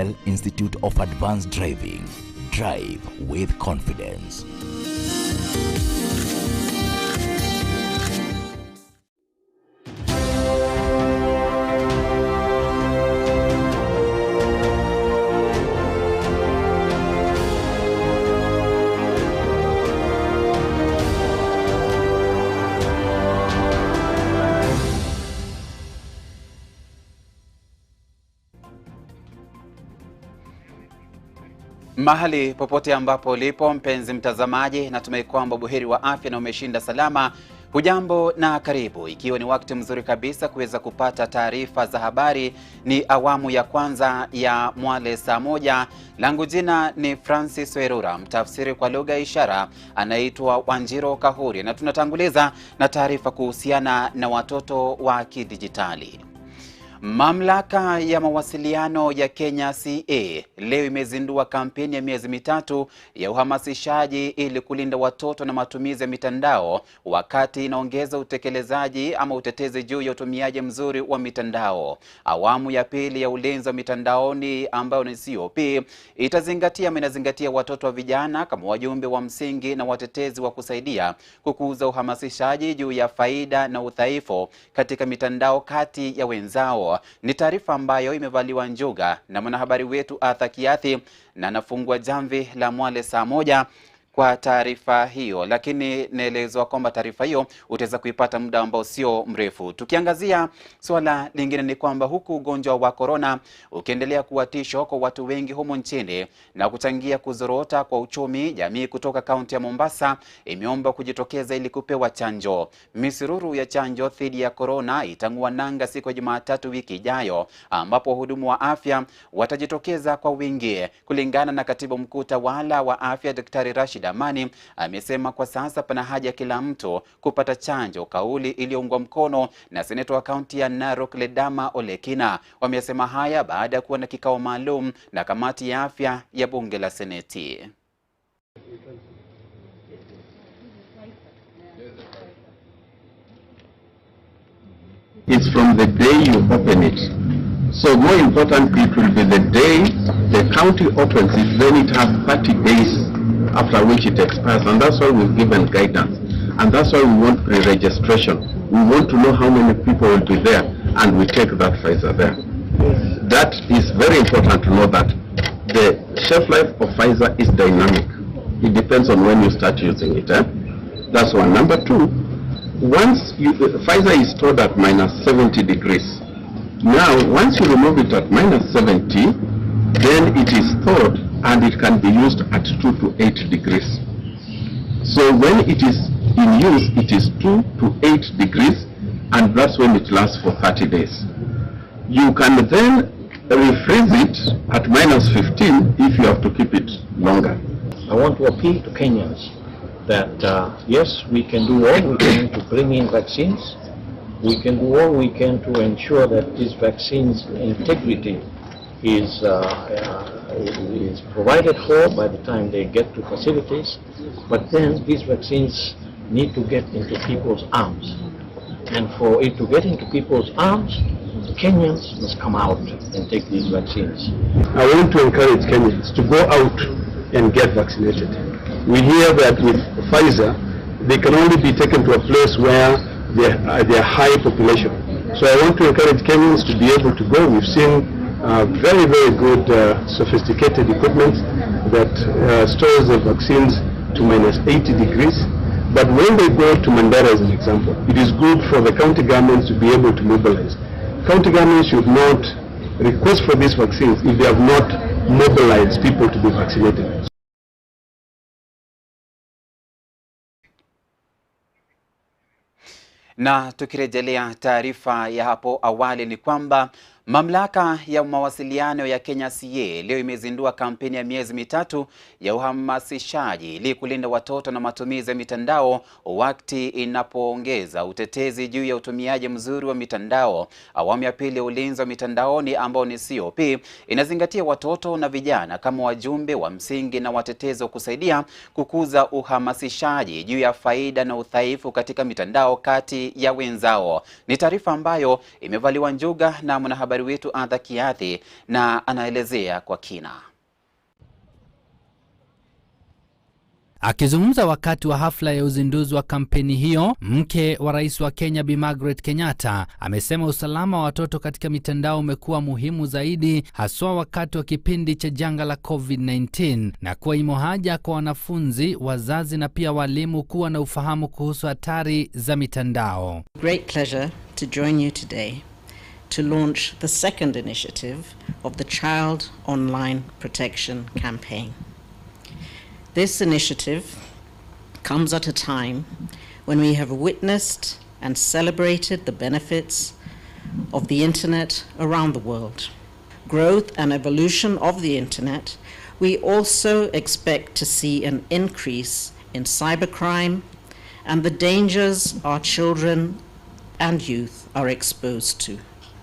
National Institute of Advanced Driving. Drive with confidence. Mahali popote ambapo ulipo mpenzi mtazamaji, natumai kwamba buheri wa afya na umeshinda salama. Hujambo na karibu, ikiwa ni wakati mzuri kabisa kuweza kupata taarifa za habari. Ni awamu ya kwanza ya Mwale Saa Moja. Langu jina ni Francis Wairura, mtafsiri kwa lugha ya ishara anaitwa Wanjiro Kahuri, na tunatanguliza na taarifa kuhusiana na watoto wa kidijitali. Mamlaka ya mawasiliano ya Kenya CA leo imezindua kampeni ya miezi mitatu ya uhamasishaji ili kulinda watoto na matumizi ya mitandao, wakati inaongeza utekelezaji ama utetezi juu ya utumiaji mzuri wa mitandao. Awamu ya pili ya ulinzi wa mitandaoni ambayo ni COP inazingatia watoto wa vijana kama wajumbe wa msingi na watetezi wa kusaidia kukuza uhamasishaji juu ya faida na udhaifu katika mitandao kati ya wenzao. Ni taarifa ambayo imevaliwa njuga na mwanahabari wetu Arthur Kiathi, na nafungua jamvi la Mwale Saa Moja kwa taarifa hiyo, lakini naelezwa kwamba taarifa hiyo utaweza kuipata muda ambao sio mrefu. Tukiangazia swala lingine ni kwamba huku ugonjwa wa corona ukiendelea kuwa tisho kwa watu wengi humu nchini na kuchangia kuzorota kwa uchumi, jamii kutoka kaunti ya Mombasa imeomba kujitokeza ili kupewa chanjo. Misururu ya chanjo dhidi ya corona itang'oa nanga siku ya Jumatatu wiki ijayo, ambapo wahudumu wa afya watajitokeza kwa wingi. Kulingana na katibu mkuu tawala wa afya Daktari Rashid Amani, amesema kwa sasa pana haja kila mtu kupata chanjo, kauli iliyoungwa mkono na seneta wa kaunti ya Narok Ledama Olekina. Wamesema haya baada ya kuwa na kikao maalum na kamati ya afya ya bunge la seneti. It's from the day you open it. So more importantly, it will be the day the county opens it, then it has 30 days after which it expires, and that's why we've given guidance, and that's why we want pre-registration. We want to know how many people will be there, and we take that Pfizer there. That is very important to know that the shelf life of Pfizer is dynamic. It depends on when you start using it. That's one. Number two, once Pfizer is stored at -70 degrees. Now, once you remove it at -70, then it is thawed and it can be used at 2 to 8 degrees. So when it is in use, it is 2 to 8 degrees, and that's when it lasts for 30 days. You can then refreeze it at -15 if you have to keep it longer. I want to appeal to Kenyans that yes, we can do all we can to bring in vaccines. We can do all we can to ensure that these vaccines' integrity is provided for by the time they get to facilities, but then these vaccines need to get into people's arms, and for it to get into people's arms, Kenyans must come out and take these vaccines. I want to encourage Kenyans to go out and get vaccinated. We hear that with Pfizer, they can only be taken to a place where they are high population. So I want to encourage Kenyans to be able to go. We've seen very, very good sophisticated equipment that stores the vaccines to -80 degrees. But when they go to Mandera, as an example, it is good for the county governments to be able to mobilize. County governments should not request for these vaccines if they have not mobilized people to be vaccinated. Na tukirejelea taarifa ya hapo awali ni kwamba mamlaka ya mawasiliano ya Kenya CA leo imezindua kampeni ya miezi mitatu ya uhamasishaji ili kulinda watoto na matumizi ya mitandao, wakati inapoongeza utetezi juu ya utumiaji mzuri wa mitandao. Awamu ya pili ya ulinzi wa mitandaoni ambao ni COP inazingatia watoto na vijana kama wajumbe wa msingi na watetezi wa kusaidia kukuza uhamasishaji juu ya faida na udhaifu katika mitandao kati ya wenzao. Ni taarifa ambayo imevaliwa njuga na mwanahabari mwanahabari wetu Adha Kiathi na anaelezea kwa kina. Akizungumza wakati wa hafla ya uzinduzi wa kampeni hiyo, mke wa rais wa Kenya Bi Margaret Kenyatta amesema usalama wa watoto katika mitandao umekuwa muhimu zaidi, haswa wakati wa kipindi cha janga la COVID-19, na kuwa imo haja kwa wanafunzi, wazazi na pia walimu kuwa na ufahamu kuhusu hatari za mitandao. Great pleasure to join you today to launch the second initiative of the Child Online Protection Campaign. This initiative comes at a time when we have witnessed and celebrated the benefits of the internet around the world. Growth and evolution of the internet, we also expect to see an increase in cybercrime and the dangers our children and youth are exposed to.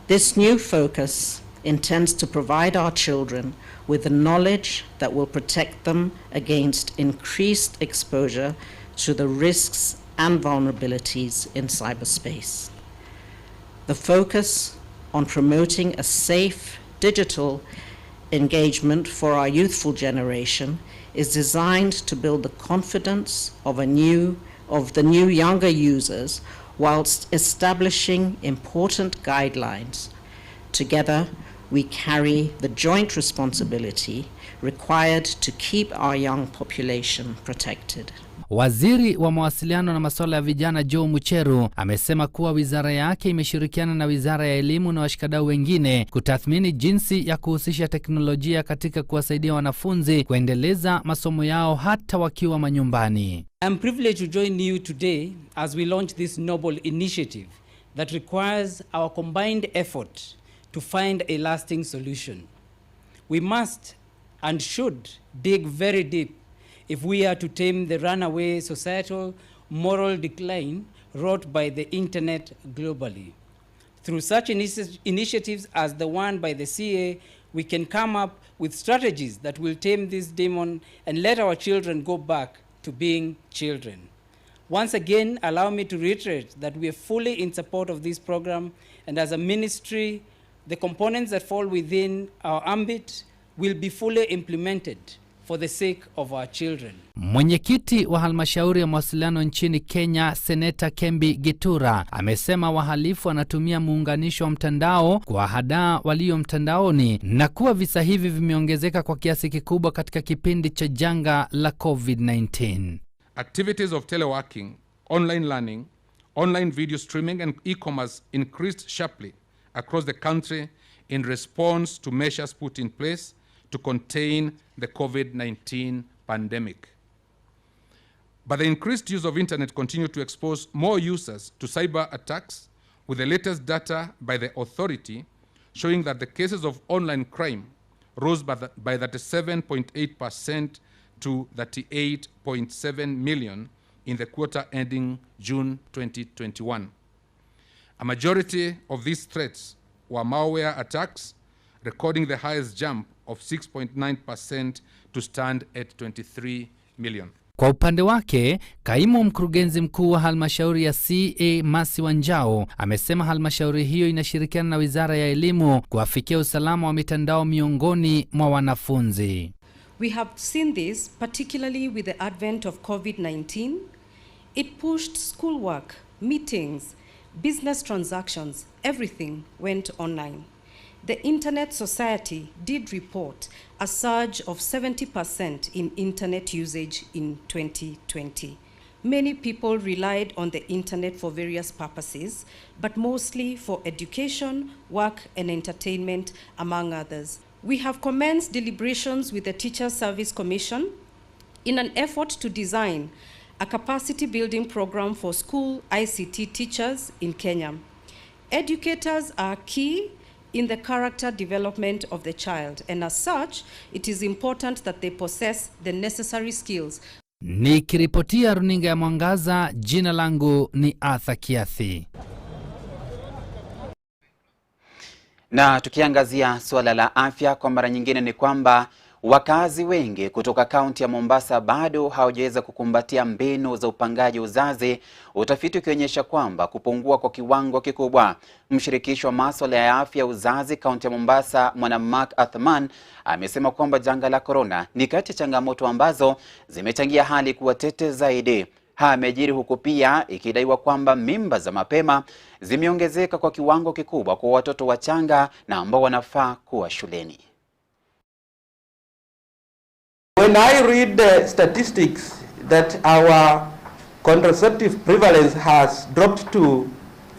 This new focus intends to provide our children with the knowledge that will protect them against increased exposure to the risks and vulnerabilities in cyberspace. The focus on promoting a safe digital engagement for our youthful generation is designed to build the confidence of the new younger users whilst establishing important guidelines. Together, we carry the joint responsibility required to keep our young population protected. Waziri wa mawasiliano na masuala ya vijana Joe Mucheru amesema kuwa wizara yake imeshirikiana na wizara ya elimu na washikadau wengine kutathmini jinsi ya kuhusisha teknolojia katika kuwasaidia wanafunzi kuendeleza masomo yao hata wakiwa manyumbani. I'm privileged to join you today as we launch this noble initiative that requires our combined effort to find a lasting solution. We must and should dig very deep if we are to tame the runaway societal moral decline wrought by the internet globally. Through such initiatives as the one by the CA, we can come up with strategies that will tame this demon and let our children go back to being children. Once again, allow me to reiterate that we are fully in support of this program, and as a ministry, the components that fall within our ambit will be fully implemented for the sake of our children. Mwenyekiti wa halmashauri ya mawasiliano nchini Kenya, Seneta Kembi Gitura, amesema wahalifu wanatumia muunganisho wa mtandao kuwahadaa walio mtandaoni na kuwa visa hivi vimeongezeka kwa kiasi kikubwa katika kipindi cha janga la COVID-19. Activities of teleworking, online learning, online video streaming and e-commerce increased sharply across the country in response to measures put in place to contain the COVID-19 pandemic. But the increased use of internet continued to expose more users to cyber attacks, with the latest data by the authority showing that the cases of online crime rose by 37.8% to 38.7 million in the quarter ending June 2021. A majority of these threats were malware attacks, recording the highest jump of 6.9% to stand at 23 million. Kwa upande wake, kaimu mkurugenzi mkuu wa halmashauri ya CA Masi Wanjao amesema halmashauri hiyo inashirikiana na Wizara ya Elimu kuafikia usalama wa mitandao miongoni mwa wanafunzi. We have seen this particularly with the advent of COVID-19. It pushed schoolwork, meetings, business transactions, everything went online. The Internet Society did report a surge of 70% in internet usage in 2020. Many people relied on the internet for various purposes, but mostly for education, work, and entertainment, among others. We have commenced deliberations with the Teacher Service Commission in an effort to design a capacity building program for school ICT teachers in Kenya. Educators are key in the character development of the child, and as such, it is important that they possess the necessary skills. Nikiripotia runinga ya Mwangaza, jina langu ni Adha Kiathi. Na tukiangazia suala la afya kwa mara nyingine ni kwamba Wakazi wengi kutoka kaunti ya Mombasa bado hawajaweza kukumbatia mbinu za upangaji uzazi, utafiti ukionyesha kwamba kupungua kwa kiwango kikubwa. Mshirikisho wa masuala ya afya ya uzazi kaunti ya Mombasa, Mwana Mark Athman, amesema kwamba janga la corona ni kati ya changamoto ambazo zimechangia hali kuwa tete zaidi. Amejiri huku pia ikidaiwa kwamba mimba za mapema zimeongezeka kwa kiwango kikubwa kwa watoto wachanga na ambao wanafaa kuwa shuleni. When I read the statistics that our contraceptive prevalence has dropped to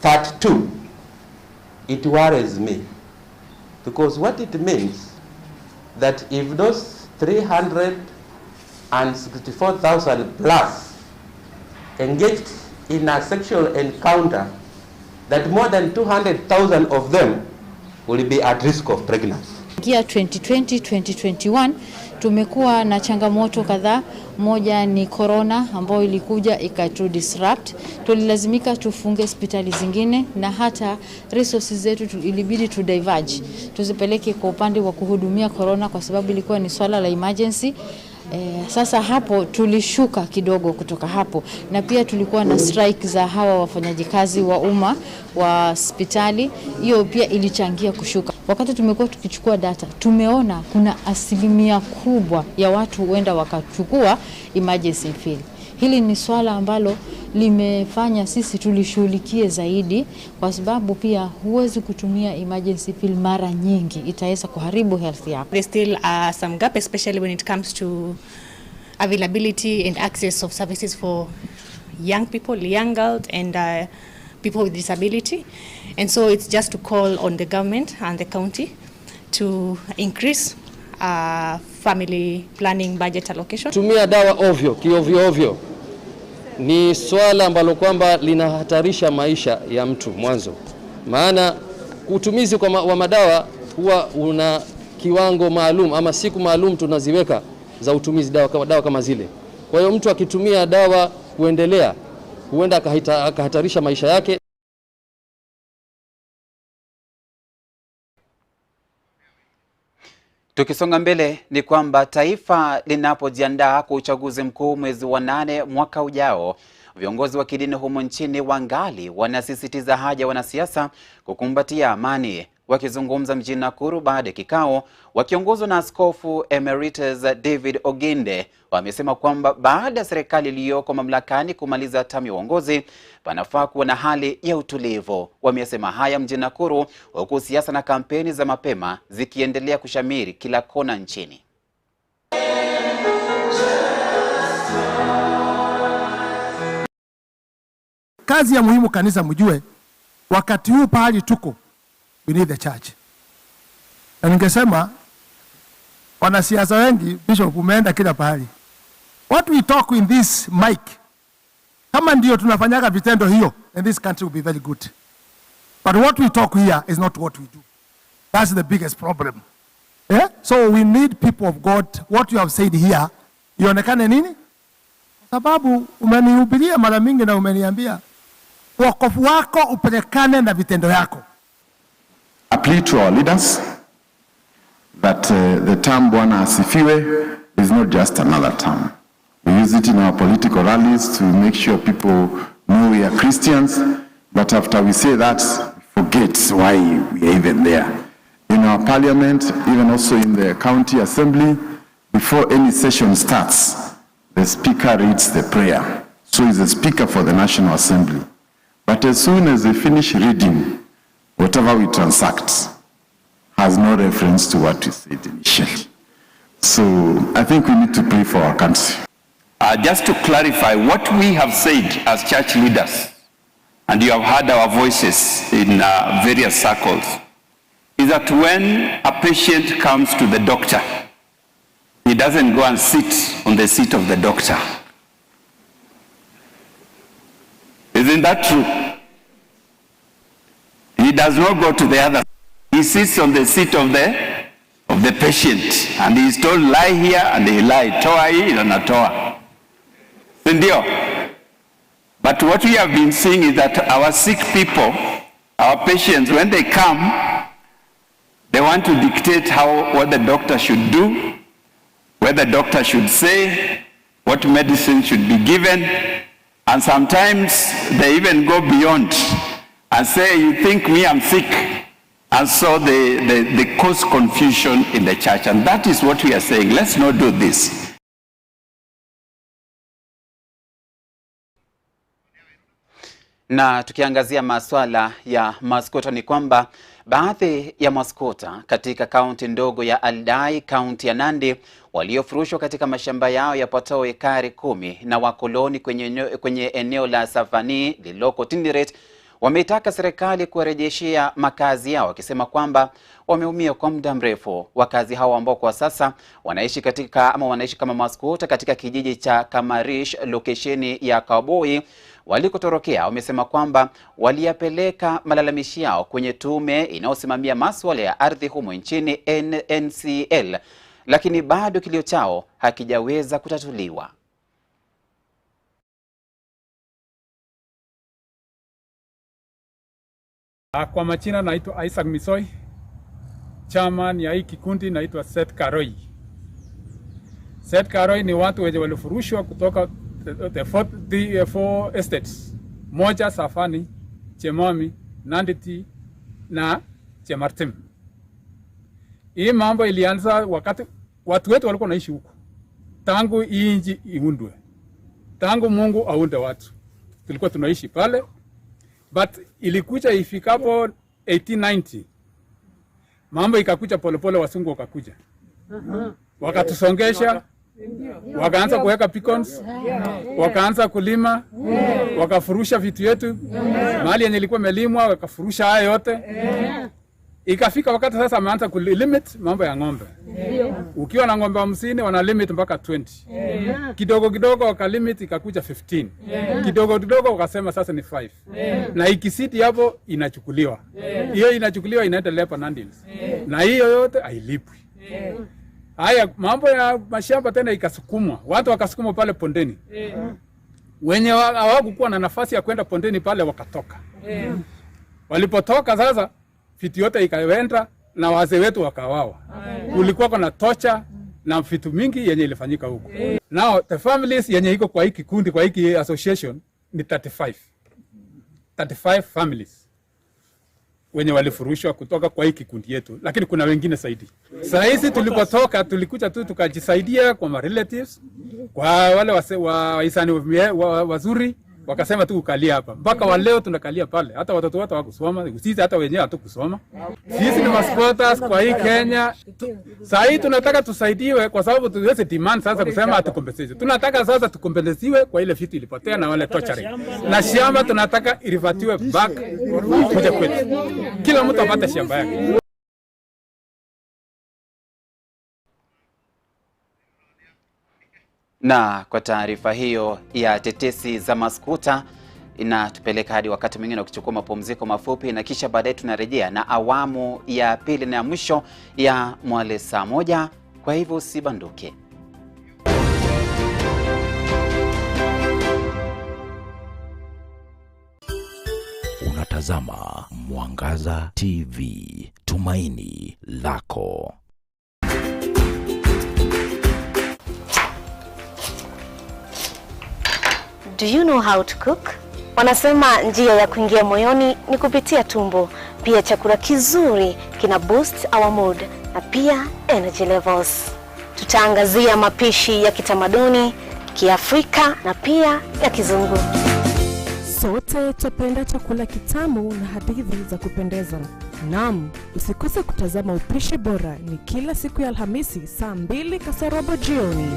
32, it worries me. Because what it means that if those 364,000 plus engaged in a sexual encounter, that more than 200,000 of them will be at risk of pregnancy. Kia 2020-2021 tumekuwa na changamoto kadhaa. Moja ni corona ambayo ilikuja ikatu disrupt. Tulilazimika tufunge hospitali zingine na hata resources zetu ilibidi tu diverge. Tuzipeleke kwa upande wa kuhudumia corona kwa sababu ilikuwa ni swala la emergency. Sasa hapo tulishuka kidogo kutoka hapo, na pia tulikuwa na strike za hawa wafanyaji kazi wa umma wa hospitali. Hiyo pia ilichangia kushuka. Wakati tumekuwa tukichukua data, tumeona kuna asilimia kubwa ya watu huenda wakachukua emergency pill. Hili ni swala ambalo limefanya sisi tulishughulikie zaidi, kwa sababu pia huwezi kutumia emergency pill mara nyingi, itaweza kuharibu health yako. There's still some gap, especially when it comes to availability and access of services for young people, young girls and people with disability. And so it's just to call on the government and the county to increase family planning budget allocation. Tumia dawa ovyo, kiovyo ovyo ni swala ambalo kwamba linahatarisha maisha ya mtu mwanzo. Maana utumizi wa madawa huwa una kiwango maalum ama siku maalum tunaziweka za utumizi dawa kama zile. Kwa hiyo mtu akitumia dawa kuendelea huenda akahatarisha maisha yake. Tukisonga mbele ni kwamba taifa linapojiandaa kwa uchaguzi mkuu mwezi wa 8 mwaka ujao, viongozi wa kidini humo nchini wangali wanasisitiza haja wanasiasa kukumbatia amani. Wakizungumza mjini Nakuru baada ya kikao, wakiongozwa na Askofu Emeritus David Oginde, wamesema kwamba baada ya serikali iliyoko mamlakani kumaliza tamu ya uongozi, panafaa kuwa na hali ya utulivu. Wamesema haya mjini Nakuru huku siasa na kampeni za mapema zikiendelea kushamiri kila kona nchini. Kazi ya muhimu kanisa mjue, wakati huu pahali tuko, we need the church. Na ningesema wanasiasa wengi, Bishop, umeenda kila pahali. What we talk in this mic, kama ndio tunafanyaga vitendo hiyo, and this country will be very good. But what we talk here is not what we do. That's the biggest problem. Yeah? So we need people of God, what you have said here, ionekane nini? Sababu umenihubiria mara mingi na umeniambia wokovu wako upelekane na vitendo yako. I plead to our leaders that the term Bwana Asifiwe is not just another term. We use it in our political rallies to make sure people know we are Christians, but after we say that, we forget why we are even there. In our parliament, even also in the county assembly, before any session starts, the speaker reads the prayer. So is the speaker for the National Assembly. But as soon as they finish reading, whatever we transact has no reference to what we said initially. So I think we need to pray for our country. Just to clarify what we have said as church leaders, and you have heard our voices in various circles, is that when a patient comes to the doctor, he doesn't go and sit on the seat of the doctor. Isn't that true? He does not go to the other. He sits on the seat of the patient, and he is told, lie here, and he lie. Toa hii na natoa. Sindio? But what we have been seeing is that our sick people, our patients, when they come, they want to dictate what the doctor should do, where the doctor should say what medicine should be given, and sometimes they even go beyond and say, you think me, I'm sick. And so they cause confusion in the church. And that is what we are saying. Let's not do this. Na tukiangazia masuala ya maskota ni kwamba baadhi ya maskota katika kaunti ndogo ya Aldai, kaunti ya Nandi, waliofurushwa katika mashamba yao yapatao ekari 10 na wakoloni kwenye eneo la Savani lililoko Tinderet, wameitaka serikali kuwarejeshea makazi yao, wakisema kwamba wameumia kwa muda mrefu. Wakazi hao ambao kwa sasa wanaishi kama maskota katika kijiji cha Kamarish, lokesheni ya Kaboi, walikotorokea, wamesema kwamba waliyapeleka malalamishi yao kwenye tume inayosimamia masuala ya ardhi humo nchini NCL, lakini bado kilio chao hakijaweza kutatuliwa. Kwa majina naitwa Isaac Misoi, chairman ya hii kikundi naitwa Seth Karoi. Seth Karoi ni watu wenye walifurushwa kutoka the four estates, Moja, Safani, Chemomi, Nanditi na Chemartim. Hii mambo ilianza wakati watu wetu walikuwa naishi huko. Tangu hii nchi iundwe, tangu Mungu aunde watu, tulikuwa tunaishi pale. But ilikuja ifikapo 1890, mambo ikakuja polepole, wasungu wakakuja, wakatusongesha, wakaanza kuweka beacons, wakaanza kulima, wakafurusha vitu yetu, mahali yenye ilikuwa melimwa wakafurusha haya yote. Ikafika wakati sasa ameanza kulimit mambo ya ng'ombe. Ukiwa na ng'ombe 50 wana limit mpaka 20. Kidogo kidogo wakalimit ikakuja 15. Kidogo kidogo wakasema sasa ni 5. Na ikisiti hapo inachukuliwa. Hiyo inachukuliwa inaenda Lepa Nandils. Na hiyo yote hailipwi. Haya mambo ya mashamba tena ikasukumwa. Watu wakasukumwa pale Pondeni. Wenye hawakuwa na nafasi ya kwenda Pondeni pale wakatoka. Walipotoka sasa vitu yote ikaenda na wazee wetu wakawawa. Kulikuwa kuna tocha na vitu mingi yenye ilifanyika huko. Now the families yenye iko kwa hii kikundi, kwa hii association ni 35 families wenye walifurushwa kutoka kwa hii kikundi yetu, lakini kuna wengine zaidi. Sasa hizi tulipotoka tulikuja tu tukajisaidia kwa ma relatives, kwa wale wahisani wazuri, wakasema tu ukalia hapa. Mpaka wa leo tunakalia pale. Hata watoto wetu hawakusoma, sisi hata wenyewe hatukusoma. Sisi ni masquatters kwa hii Kenya. Sasa hii tunataka tusaidiwe kwa sababu tuweze demand sasa kusema atukompenseze. Tunataka sasa tukompenseziwe kwa ile vitu ilipotea na wale torturing. Na shamba tunataka irivatiwe back kuja kwetu. Kila mtu apate shamba yake. Na kwa taarifa hiyo ya tetesi za maskuta inatupeleka hadi wakati mwingine kuchukua mapumziko mafupi, na kisha baadaye tunarejea na awamu ya pili na ya mwisho ya Mwale Saa Moja. Kwa hivyo usibanduke. Unatazama Mwangaza TV, tumaini lako. Do you know how to cook? Wanasema njia ya kuingia moyoni ni kupitia tumbo. Pia chakula kizuri kina boost our mood na pia energy levels. Tutaangazia mapishi ya kitamaduni, Kiafrika na pia ya kizungu. Sote tupenda chakula kitamu na hadithi za kupendeza. Naam, usikose kutazama Upishi Bora, ni kila siku ya Alhamisi saa 2 kasorobo jioni.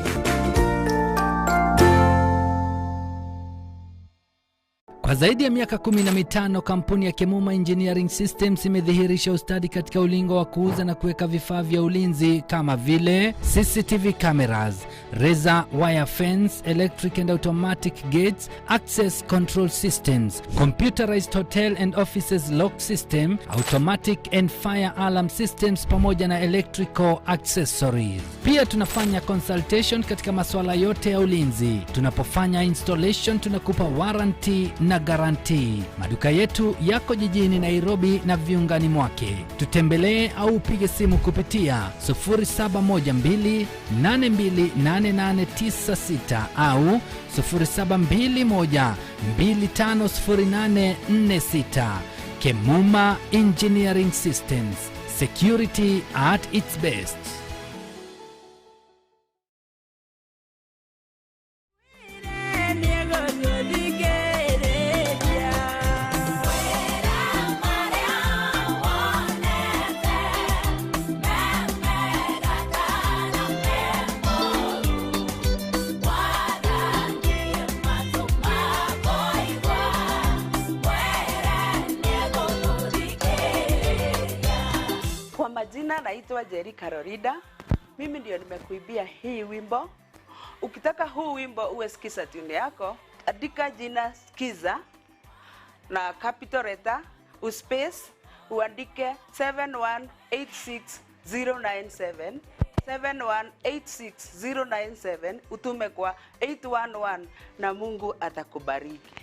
Kwa zaidi ya miaka 15 kampuni ya Kemuma Engineering Systems imedhihirisha ustadi katika ulingo wa kuuza na kuweka vifaa vya ulinzi kama vile CCTV cameras, razor wire fence, electric and automatic gates, access control systems, computerized hotel and offices lock system, automatic and fire alarm systems pamoja na electrical accessories. Pia tunafanya consultation katika masuala yote ya ulinzi. Tunapofanya installation tunakupa warranty na guarantee. Maduka yetu yako jijini Nairobi na viungani mwake. Tutembelee au upige simu kupitia 0712828896 au 0721250846. Kemuma Engineering Systems. Security at its best. Kwa majina naitwa Jerry Karorida. Mimi ndio nimekuibia hii wimbo. Ukitaka huu wimbo uwe sikiza tune yako, andika jina Skiza na capital letter, uspace, uandike 7186097, 7186097, utume kwa 811 na Mungu atakubariki.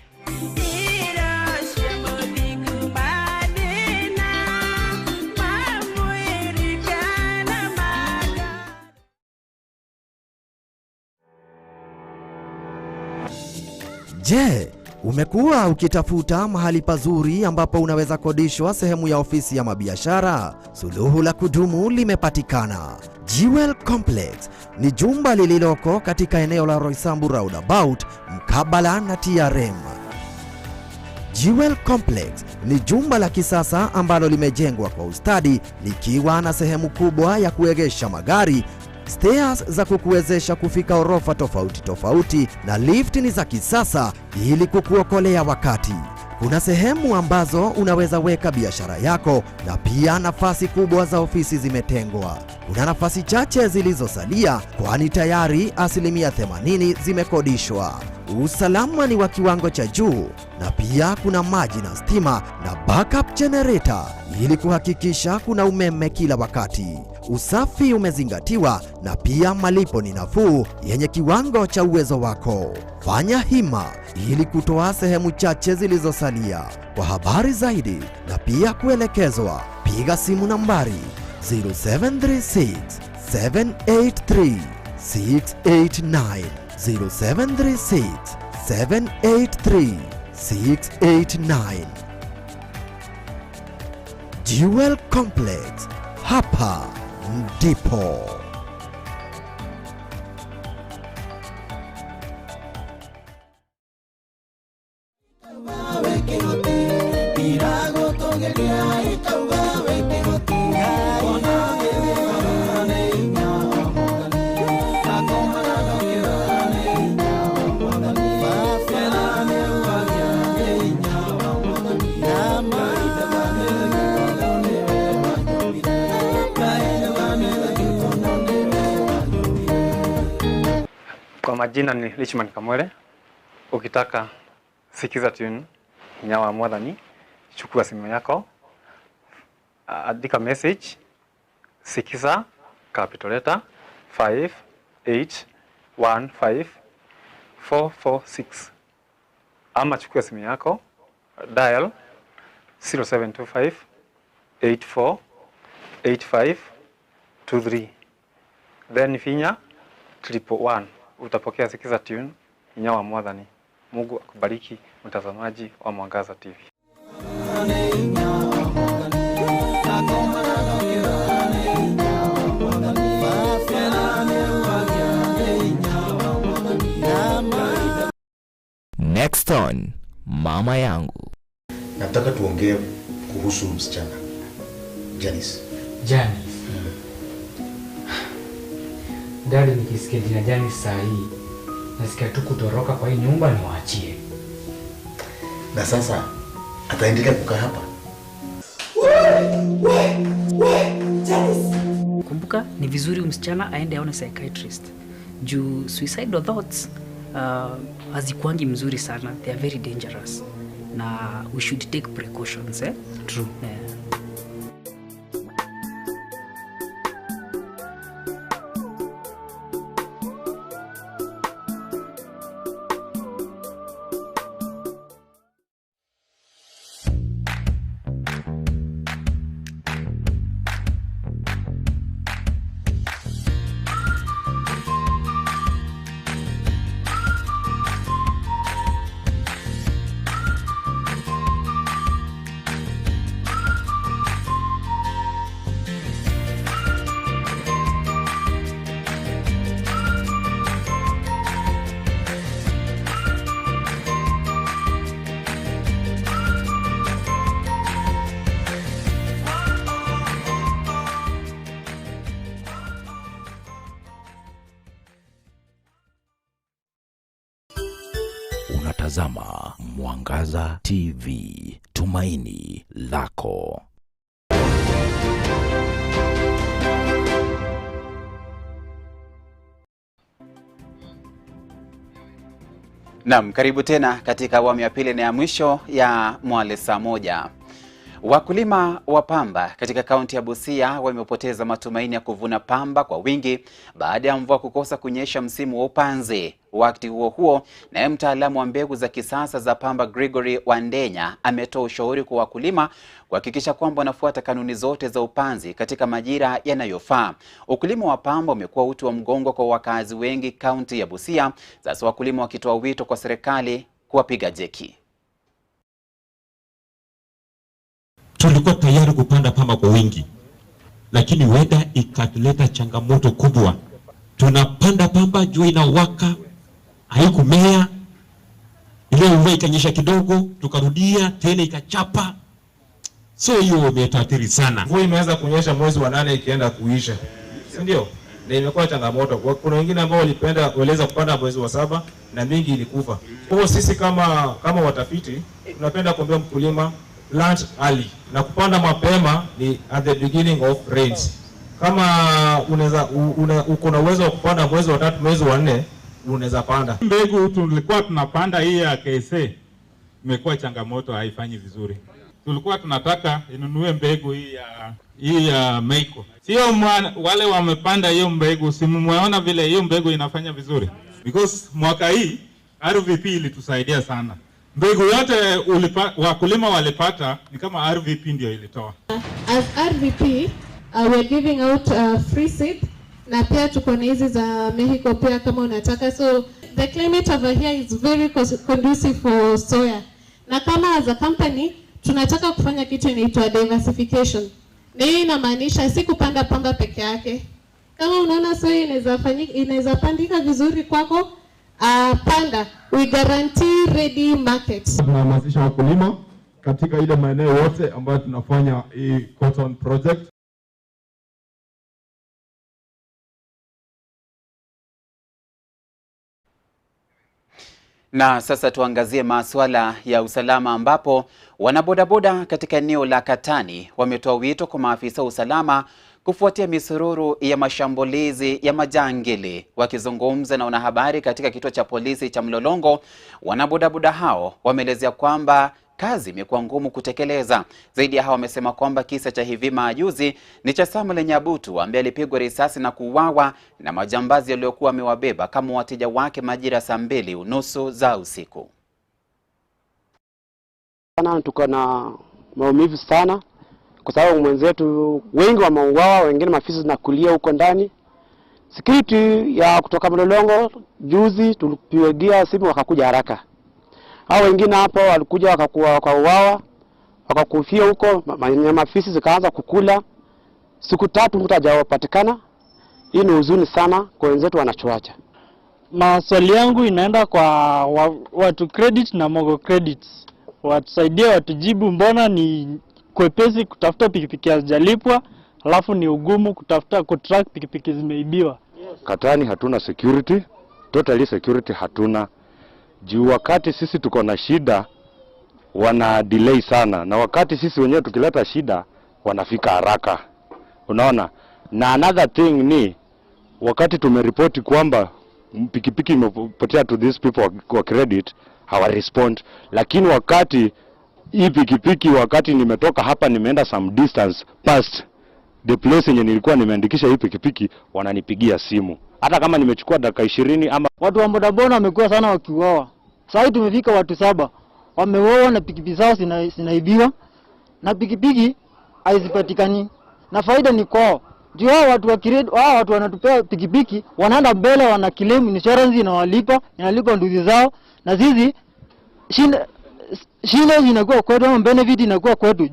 Je, umekuwa ukitafuta mahali pazuri ambapo unaweza kodishwa sehemu ya ofisi ya mabiashara? Suluhu la kudumu limepatikana. Jewel Complex ni jumba lililoko katika eneo la Roysambu Roundabout mkabala na TRM. Jewel Complex ni jumba la kisasa ambalo limejengwa kwa ustadi likiwa na sehemu kubwa ya kuegesha magari, stairs za kukuwezesha kufika orofa tofauti tofauti na lift ni za kisasa ili kukuokolea wakati. Kuna sehemu ambazo unaweza weka biashara yako na pia nafasi kubwa za ofisi zimetengwa. Kuna nafasi chache zilizosalia kwani tayari 80% zimekodishwa. Usalama ni wa kiwango cha juu na pia kuna maji na stima na backup generator ili kuhakikisha kuna umeme kila wakati. Usafi umezingatiwa na pia malipo ni nafuu yenye kiwango cha uwezo wako. Fanya hima ili kutoa sehemu chache zilizosalia. Kwa habari zaidi na pia kuelekezwa, piga simu nambari 0736 783 689, 0736 783 689. Jewel Complex, hapa ndipo. Kwa majina ni Richman Kamwele. Ukitaka sikiza tune nyawa mwadhani, chukua simu yako, andika message sikiza capital letter 5815446, ama chukua simu yako, dial 0725 848523, then finya 111. Utapokea sikiza tune nyawa mwadhani. Mungu akubariki mtazamaji wa Mwangaza TV. Next on Mama Yangu. Nataka tuongee kuhusu msichana Janice. Janice. Dadi, nikisikia jina Janice saa hii nasikia tu kutoroka kwa hii nyumba niwaachie. Na sasa ataendelea kukaa hapa. Kumbuka ni vizuri msichana aende aone psychiatrist. Juu suicidal thoughts hazikuangi mzuri sana, they are very dangerous na we should take precautions. True. Unatazama Mwangaza TV, tumaini lako. Naam, karibu tena katika awamu ya pili na ya mwisho ya Mwale Saa Moja. Wakulima wa pamba katika kaunti ya Busia wamepoteza matumaini ya kuvuna pamba kwa wingi baada ya mvua kukosa kunyesha msimu wa upanzi. Wakati huo huo, naye mtaalamu wa mbegu za kisasa za pamba Gregory Wandenya ametoa ushauri kwa wakulima kuhakikisha kwamba wanafuata kanuni zote za upanzi katika majira yanayofaa. Ukulima wa pamba umekuwa uti wa mgongo kwa wakazi wengi kaunti ya Busia, sasa wakulima wakitoa wito kwa serikali kuwapiga jeki. Tulikuwa tayari kupanda pamba kwa wingi, lakini weather ikatuleta changamoto kubwa. Tunapanda pamba, jua inawaka, haikumea. Ile mvua ikanyesha kidogo, tukarudia tena ikachapa. So hiyo imetuathiri sana. Mvua imeanza kunyesha mwezi wa 8 ikienda kuisha, si ndio? Na imekuwa changamoto. Kuna wengine ambao waliweza kupanda mwezi wa 7 na mingi ilikufa. Kwa sisi kama watafiti tunapenda kuambia mkulima plant early, na kupanda mapema ni at the beginning of rains. Kama uko na uwezo wa kupanda mwezi wa 3, mwezi wa 4, unaweza panda. Mbegu tulikuwa tunapanda hii ya KSA imekuwa changamoto, haifanyi vizuri. Tulikuwa tunataka inunue mbegu hii ya Meiko. Sio wale wamepanda hiyo mbegu, simumeona vile hiyo mbegu inafanya vizuri. Because mwaka hii RVP ilitusaidia sana. Mbegu yote wakulima walipata ni kama RVP ndio ilitoa. As RVP, we are giving out free seed, na pia tuko na hizi za Mexico pia kama unataka. So the climate over here is very conducive for soya. Na kama as a company tunataka kufanya kitu inaitwa diversification. Na hii inamaanisha si kupanda pamba peke yake. Kama unaona soya inaweza pandika vizuri kwako, panda, we guarantee ready market. Tunahamasisha wakulima katika ile maeneo yote ambayo tunafanya hii cotton project. Na sasa tuangazie masuala ya usalama, ambapo wanabodaboda katika eneo la Katani wametoa wito kwa maafisa wa usalama kufuatia misururu ya mashambulizi ya majangili. Wakizungumza na wanahabari katika kituo cha polisi cha Mlolongo, wanabodaboda hao wameelezea kwamba kazi imekuwa ngumu kutekeleza. Zaidi ya hao wamesema kwamba kisa cha hivi majuzi ni cha Samuel Nyabutu ambaye alipigwa risasi na kuuawa na majambazi waliokuwa wamewabeba kama wateja wake majira saa 2:30 za usiku. Tuko na maumivu sana kwa sababu mwenzetu wengi wameuawa, wengine mafisi na kulia huko ndani. Security ya kutoka Mlolongo juzi tulipigia simu wakakuja haraka. Hao wengine hapo walikuja wakauawa, wakakufia huko, mafisi zikaanza kukula. Siku 3 mtu hajapatikana. Hii ni huzuni sana kwa wenzetu wanachoacha. Maswali yangu inaenda kwa watu credit na mogo credits. Watusaidie watujibu, mbona ni kwepesi kutafuta pikipiki hazijalipwa, alafu ni ugumu kutafuta kutrack pikipiki zimeibiwa. Katani hatuna security, totally security hatuna. Juu wakati sisi tuko na shida wana delay sana, na wakati sisi wenyewe tukileta shida wanafika haraka. Unaona? Na another thing ni wakati tumeripoti kwamba pikipiki imepotea to these people kwa credit, hawa respond. Lakini wakati hii pikipiki, wakati nimetoka hapa nimeenda some distance past the place yenye nilikuwa nimeandikisha hii pikipiki, wananipigia simu. Hata kama nimechukua dakika 20 ama watu wa bodaboda wamekuwa sana wakiuawa. Sasa tumefika watu 7 wameuawa na pikipiki zao zinaibiwa na pikipiki haizipatikani. Na faida ni kwao. Ndio hao watu wa kiredo, hao watu wanatupea pikipiki, wanaenda mbele wana claim insurance inalipa ndugu zao, na sisi shida inakuwa kwetu, benefit inakuwa kwetu.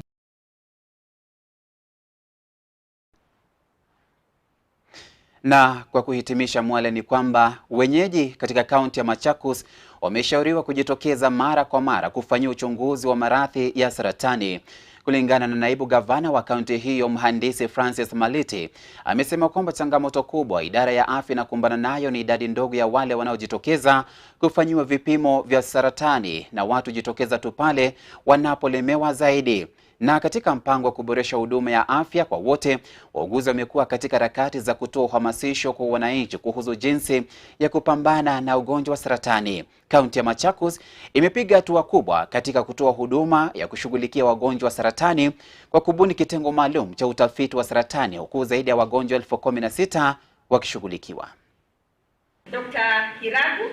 Na kwa kuhitimisha, Mwale, ni kwamba wenyeji katika kaunti ya Machakos wameshauriwa kujitokeza mara kwa mara kufanyia uchunguzi wa maradhi ya saratani. Kulingana na naibu gavana wa kaunti hiyo, mhandisi Francis Maliti, amesema kwamba changamoto kubwa idara ya afya inakumbana nayo ni idadi ndogo ya wale wanaojitokeza kufanyiwa vipimo vya saratani, na watu jitokeza tu pale wanapolemewa zaidi. Na katika mpango wa kuboresha huduma ya afya kwa wote, wauguzi wamekuwa katika harakati za kutoa uhamasisho kwa wananchi kuhusu jinsi ya kupambana na ugonjwa wa saratani. Kaunti ya Machakos imepiga hatua kubwa katika kutoa huduma ya kushughulikia wagonjwa wa saratani kwa kubuni kitengo maalum cha utafiti wa saratani, huku zaidi ya wagonjwa 16,000 wakishughulikiwa. Dr. Kiragu,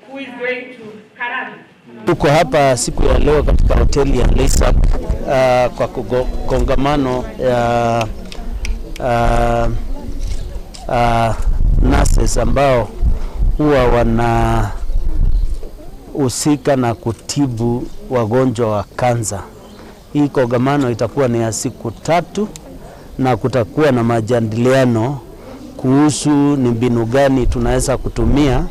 who is going to Karabi. Tuko hapa siku ya leo katika hoteli ya Lisa kwa kongamano ya nurses ambao huwa wanahusika na kutibu wagonjwa wa kansa. Hii kongamano itakuwa ni ya siku 3 na kutakuwa na majadiliano kuhusu ni mbinu gani tunaweza kutumia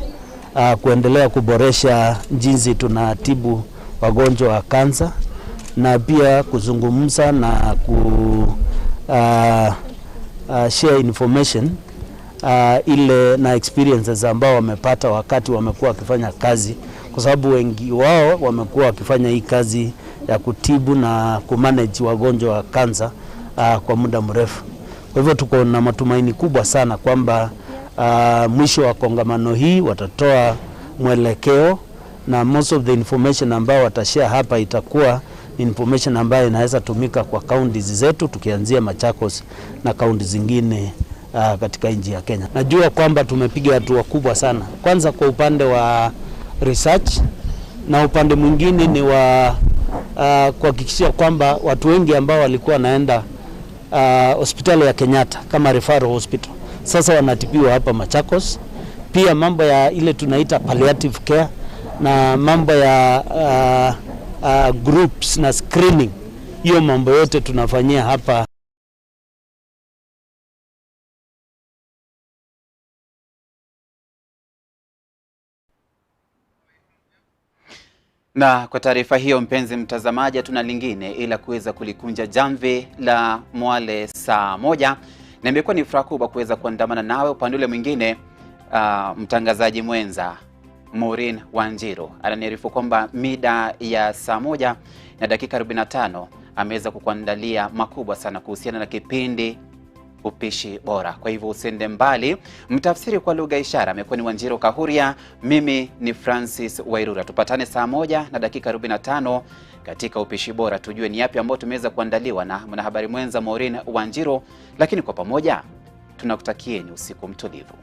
kuendelea kuboresha jinsi tunatibu wagonjwa wa kansa, na pia kuzungumza na share information ile na experiences ambao wamepata wakati wamekuwa wakifanya kazi, kwa sababu wengi wao wamekuwa wakifanya hii kazi ya kutibu na kumanage wagonjwa wa kansa kwa muda mrefu. Kwa hivyo tuko na matumaini kubwa sana kwamba mwisho wa kongamano hii watatoa mwelekeo, na most of the information ambao watashare hapa itakuwa information ambayo inaweza tumika kwa counties zetu, tukianzia Machakos na kaunti zingine katika nchi ya Kenya. Najua kwamba tumepiga hatua kubwa sana, kwanza kwa upande wa research, na upande mwingine ni wa kuhakikisha kwamba watu wengi ambao walikuwa wanaenda hospitali ya Kenyatta kama referral hospital sasa wanatibiwa hapa Machakos. Pia mambo ya ile tunaita palliative care na mambo ya groups na screening, hiyo mambo yote tunafanyia hapa. Na kwa taarifa hiyo, mpenzi mtazamaji, tuna lingine ila kuweza kulikunja jamvi la Mwale Saa Moja, na imekuwa ni furaha kubwa kuweza kuandamana nawe. Upande ule mwingine mtangazaji mwenza Maureen Wanjiru ananiarifu kwamba mida ya saa 1:45 ameweza kukuandalia makubwa sana kuhusiana na kipindi Upishi Bora. Kwa hivyo usiende mbali. Mtafsiri kwa lugha ishara amekuwa ni Wanjiru Kahuria, mimi ni Francis Wairura. Tupatane saa 1:45 katika Upishi Bora, tujue ni yapi ambayo tumeweza kuandaliwa na mwanahabari mwenza Maureen Wanjiru, lakini kwa pamoja tunakutakieni usiku mtulivu.